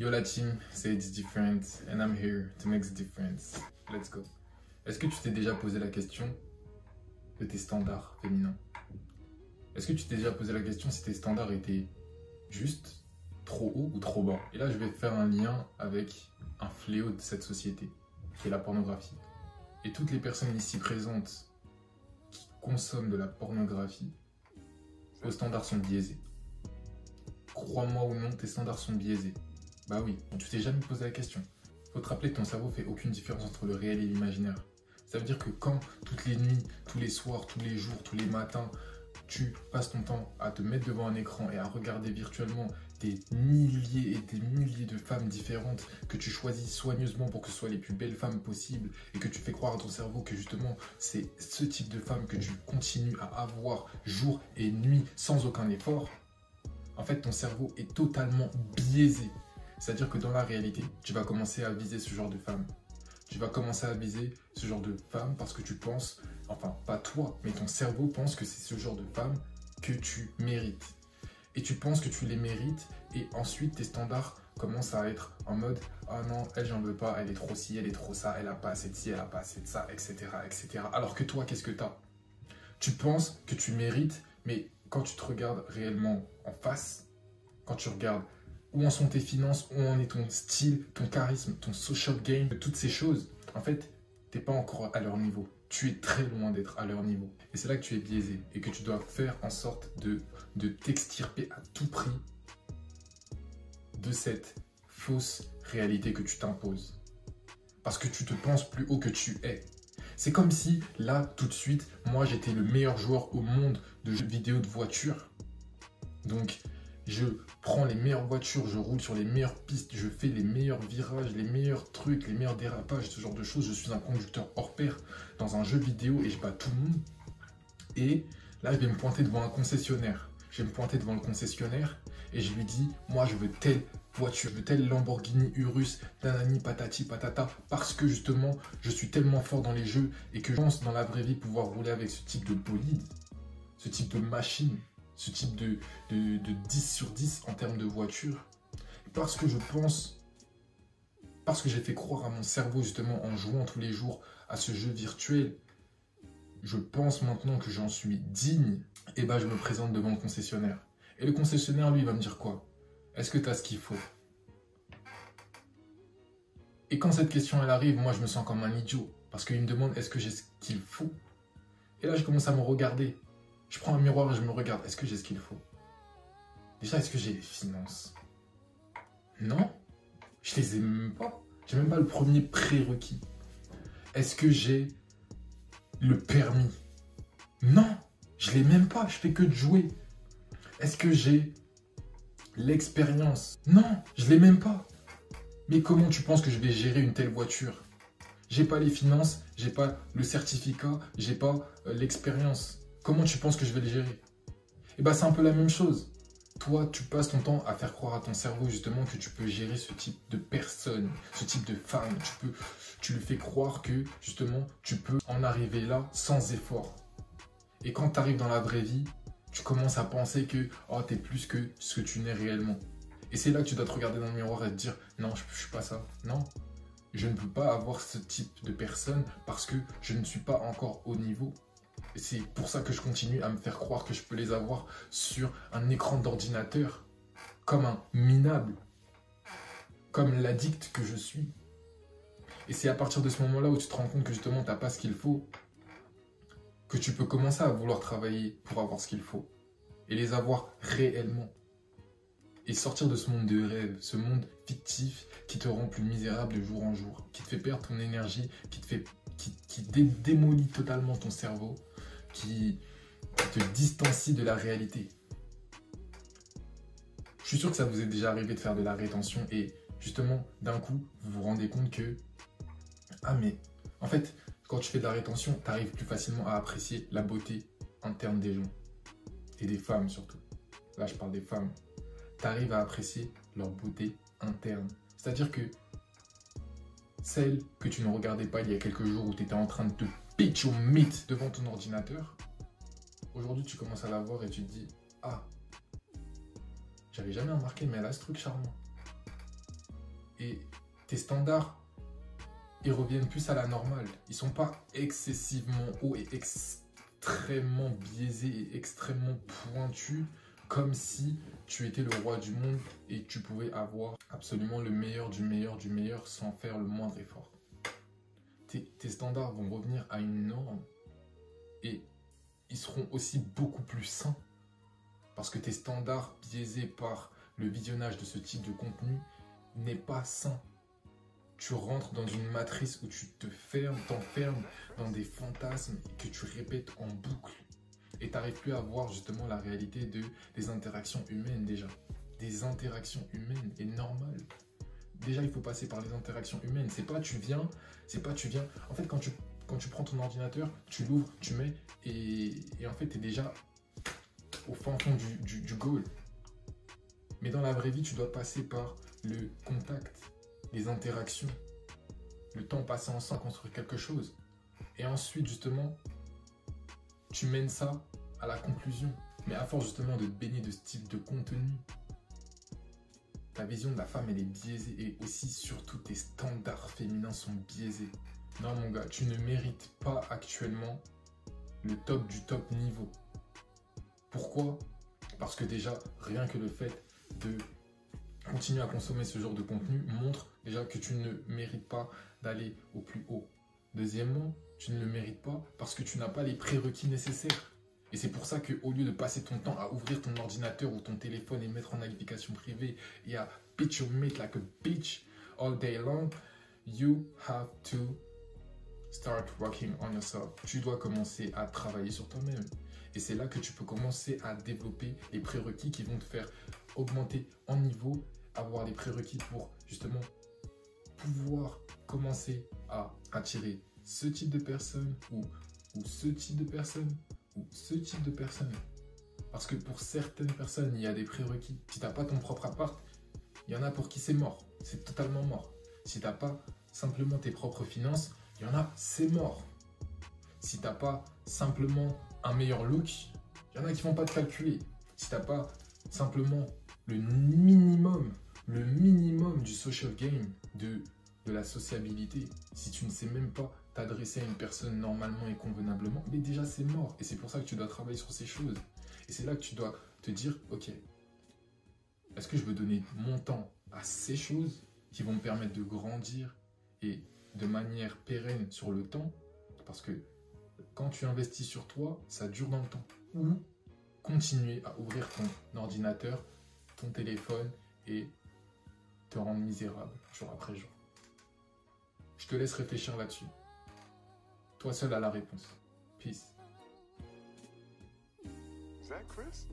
Yo la team, c'est It's Different and I'm here to make the difference. Let's go. Est-ce que tu t'es déjà posé la question de tes standards féminins? Est-ce que tu t'es déjà posé la question si tes standards étaient juste trop hauts ou trop bas? Et là, je vais faire un lien avec un fléau de cette société, qui est la pornographie. Et toutes les personnes ici présentes qui consomment de la pornographie, vos standards sont biaisés. Crois-moi ou non, tes standards sont biaisés. Bah oui, tu t'es jamais posé la question. Faut te rappeler que ton cerveau fait aucune différence entre le réel et l'imaginaire. Ça veut dire que quand, toutes les nuits, tous les soirs, tous les jours, tous les matins, tu passes ton temps à te mettre devant un écran et à regarder virtuellement des milliers et des milliers de femmes différentes que tu choisis soigneusement pour que ce soit les plus belles femmes possibles et que tu fais croire à ton cerveau que justement c'est ce type de femme que tu continues à avoir jour et nuit sans aucun effort, en fait ton cerveau est totalement biaisé. C'est-à-dire que dans la réalité, tu vas commencer à viser ce genre de femme. Tu vas commencer à viser ce genre de femme parce que tu penses, enfin pas toi, mais ton cerveau pense que c'est ce genre de femme que tu mérites. Et tu penses que tu les mérites et ensuite tes standards commencent à être en mode « Ah non, elle j'en veux pas, elle est trop ci, elle est trop ça, elle a pas assez de ci, elle a pas assez de ça, etc. etc. » Alors que toi, qu'est-ce que t'as? Tu penses que tu mérites, mais quand tu te regardes réellement en face, quand tu regardes où en sont tes finances, où en est ton style, ton charisme, ton social game, toutes ces choses, en fait, t'es pas encore à leur niveau. Tu es très loin d'être à leur niveau. Et c'est là que tu es biaisé et que tu dois faire en sorte de t'extirper à tout prix de cette fausse réalité que tu t'imposes. Parce que tu te penses plus haut que tu es. C'est comme si, là, tout de suite, moi, j'étais le meilleur joueur au monde de jeux vidéo de voiture. Donc, je prends les meilleures voitures, je roule sur les meilleures pistes, je fais les meilleurs virages, les meilleurs trucs, les meilleurs dérapages, ce genre de choses. Je suis un conducteur hors pair dans un jeu vidéo et je bats tout le monde. Et là, je vais me pointer devant un concessionnaire. Je vais me pointer devant le concessionnaire et je lui dis, moi, je veux telle voiture, je veux telle Lamborghini Urus, nanani, patati, patata, parce que justement, je suis tellement fort dans les jeux et que je pense dans la vraie vie pouvoir rouler avec ce type de bolide, ce type de machine, ce type de 10 sur 10 en termes de voiture. Parce que je pense, parce que j'ai fait croire à mon cerveau justement en jouant tous les jours à ce jeu virtuel, je pense maintenant que j'en suis digne, et ben je me présente devant le concessionnaire. Et le concessionnaire, lui, il va me dire quoi? Est-ce que tu as ce qu'il faut? Et quand cette question elle arrive, moi je me sens comme un idiot, parce qu'il me demande est-ce que j'ai ce qu'il faut? Et là je commence à me regarder. Je prends un miroir et je me regarde. Est-ce que j'ai ce qu'il faut? Déjà, est-ce que j'ai les finances? Non, je les ai même pas. J'ai même pas le premier prérequis. Est-ce que j'ai le permis? Non, je l'ai même pas. Je fais que de jouer. Est-ce que j'ai l'expérience? Non, je l'ai même pas. Mais comment tu penses que je vais gérer une telle voiture? J'ai pas les finances, j'ai pas le certificat, j'ai pas l'expérience. Comment tu penses que je vais les gérer? Et bien, c'est un peu la même chose. Toi, tu passes ton temps à faire croire à ton cerveau justement que tu peux gérer ce type de personne, ce type de femme. Tu lui fais croire que justement, tu peux en arriver là sans effort. Et quand tu arrives dans la vraie vie, tu commences à penser que oh, tu es plus que ce que tu n'es réellement. Et c'est là que tu dois te regarder dans le miroir et te dire non, je ne suis pas ça. Non, je ne peux pas avoir ce type de personne parce que je ne suis pas encore au niveau. Et c'est pour ça que je continue à me faire croire que je peux les avoir sur un écran d'ordinateur, comme un minable, comme l'addict que je suis. Et c'est à partir de ce moment-là où tu te rends compte que justement tu n'as pas ce qu'il faut, que tu peux commencer à vouloir travailler pour avoir ce qu'il faut, et les avoir réellement. Et sortir de ce monde de rêve, ce monde fictif qui te rend plus misérable de jour en jour, qui te fait perdre ton énergie, qui démolit totalement ton cerveau, qui te distancie de la réalité. Je suis sûr que ça vous est déjà arrivé de faire de la rétention et justement, d'un coup, vous vous rendez compte que ah mais, en fait, quand tu fais de la rétention, tu arrives plus facilement à apprécier la beauté interne des gens. Et des femmes surtout. Là, je parle des femmes. Tu arrives à apprécier leur beauté interne. C'est-à-dire que celle que tu ne regardais pas il y a quelques jours où tu étais en train de te pitch au mythe devant ton ordinateur, aujourd'hui tu commences à la voir et tu te dis ah, j'avais jamais remarqué mais elle a ce truc charmant. Et tes standards, ils reviennent plus à la normale. Ils sont pas excessivement hauts et extrêmement biaisés et extrêmement pointus, comme si tu étais le roi du monde et tu pouvais avoir absolument le meilleur du meilleur du meilleur sans faire le moindre effort. Tes standards vont revenir à une norme et ils seront aussi beaucoup plus sains parce que tes standards biaisés par le visionnage de ce type de contenu n'est pas sain. Tu rentres dans une matrice où tu t'enfermes dans des fantasmes que tu répètes en boucle. Et tu n'arrives plus à voir justement la réalité des interactions humaines déjà. Des interactions humaines est normal. Déjà, il faut passer par les interactions humaines. C'est pas tu viens. En fait, quand tu prends ton ordinateur, tu l'ouvres, tu mets et en fait, tu es déjà au fin fond du goal. Mais dans la vraie vie, tu dois passer par le contact, les interactions, le temps passé ensemble à construire quelque chose. Et ensuite, justement, tu mènes ça à la conclusion. Mais à force, justement, de te baigner de ce type de contenu, ta vision de la femme, elle est biaisée. Et aussi, surtout, tes standards féminins sont biaisés. Non, mon gars, tu ne mérites pas actuellement le top du top niveau. Pourquoi? Parce que déjà, rien que le fait de continuer à consommer ce genre de contenu montre déjà que tu ne mérites pas d'aller au plus haut. Deuxièmement, tu ne le mérites pas parce que tu n'as pas les prérequis nécessaires. Et c'est pour ça qu'au lieu de passer ton temps à ouvrir ton ordinateur ou ton téléphone et mettre en navigation privée et à pitch your mate like a bitch all day long, you have to start working on yourself. Tu dois commencer à travailler sur toi-même. Et c'est là que tu peux commencer à développer les prérequis qui vont te faire augmenter en niveau, avoir les prérequis pour justement pouvoir commencer à attirer ce type de personne ou ce type de personne ou ce type de personne. Parce que pour certaines personnes, il y a des prérequis. Si tu n'as pas ton propre appart, il y en a pour qui c'est mort. C'est totalement mort. Si tu n'as pas simplement tes propres finances, il y en a, c'est mort. Si tu n'as pas simplement un meilleur look, il y en a qui ne vont pas te calculer. Si tu n'as pas simplement le minimum du social game, de la sociabilité, si tu ne sais même pas t'adresser à une personne normalement et convenablement, mais déjà c'est mort. Et c'est pour ça que tu dois travailler sur ces choses. Et c'est là que tu dois te dire, ok, est-ce que je veux donner mon temps à ces choses qui vont me permettre de grandir et de manière pérenne sur le temps? Parce que quand tu investis sur toi, ça dure dans le temps. Ou continuer à ouvrir ton ordinateur, ton téléphone et te rendre misérable jour après jour. Je te laisse réfléchir là-dessus. Toi seul as la réponse. Peace. Is that Chris?